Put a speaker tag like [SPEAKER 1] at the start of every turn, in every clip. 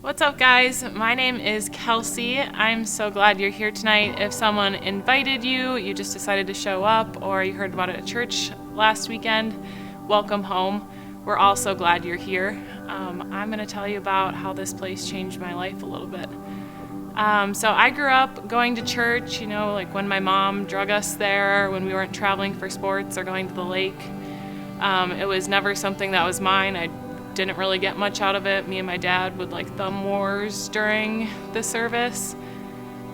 [SPEAKER 1] What's up, guys? My name is Kelsey. I'm so glad you're here tonight. If someone invited you, you just decided to show up, or you heard about it at church last weekend, welcome home. We're all so glad you're here. I'm going to tell you about how this place changed my life a little bit. So I grew up going to church, like when my mom drug us there, when we weren't traveling for sports or going to the lake. It was never something that was mine. I didn't really get much out of it. Me and my dad would thumb wars during the service.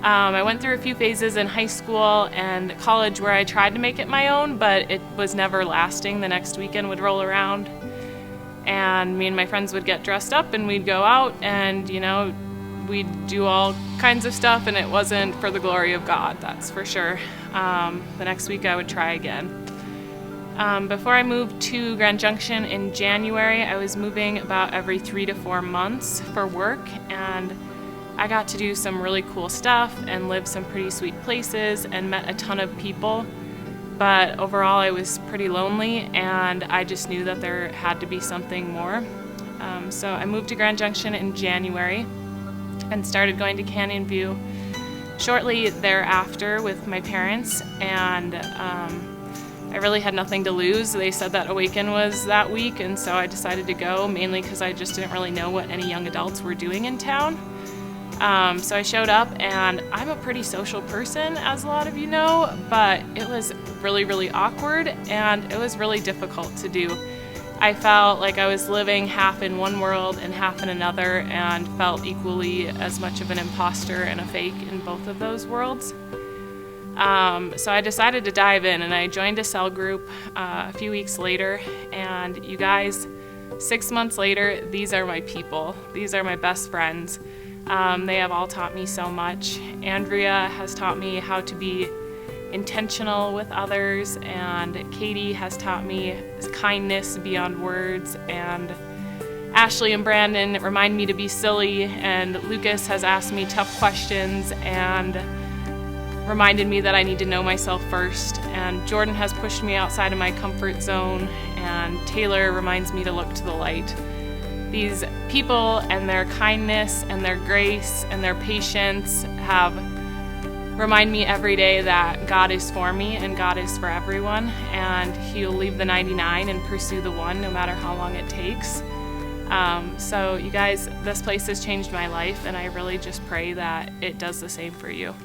[SPEAKER 1] I went through a few phases in high school and college where I tried to make it my own, but it was never lasting. The next weekend would roll around and me and my friends would get dressed up and we'd go out and, we'd do all kinds of stuff, and it wasn't for the glory of God, that's for sure. The next week I would try again. Before I moved to Grand Junction in January, I was moving about every 3 to 4 months for work, and I got to do some really cool stuff and live some pretty sweet places and met a ton of people. But overall, I was pretty lonely, and I just knew that there had to be something more. So I moved to Grand Junction in January and started going to Canyon View shortly thereafter with my parents, and I really had nothing to lose. They said that Awaken was that week, and so I decided to go, mainly because I just didn't really know what any young adults were doing in town. So I showed up, and I'm a pretty social person, as a lot of you know, but it was really, really awkward, and it was really difficult to do. I felt like I was living half in one world and half in another, and felt equally as much of an imposter and a fake in both of those worlds. So I decided to dive in, and I joined a cell group a few weeks later, and you guys, 6 months later, these are my people. These are my best friends. They have all taught me so much. Andrea has taught me how to be intentional with others, and Katie has taught me kindness beyond words, and Ashley and Brandon remind me to be silly, and Lucas has asked me tough questions and reminded me that I need to know myself first, and Jordan has pushed me outside of my comfort zone, and Taylor reminds me to look to the light. These people and their kindness and their grace and their patience remind me every day that God is for me and God is for everyone, and He'll leave the 99 and pursue the one no matter how long it takes. So you guys, this place has changed my life, and I really just pray that it does the same for you.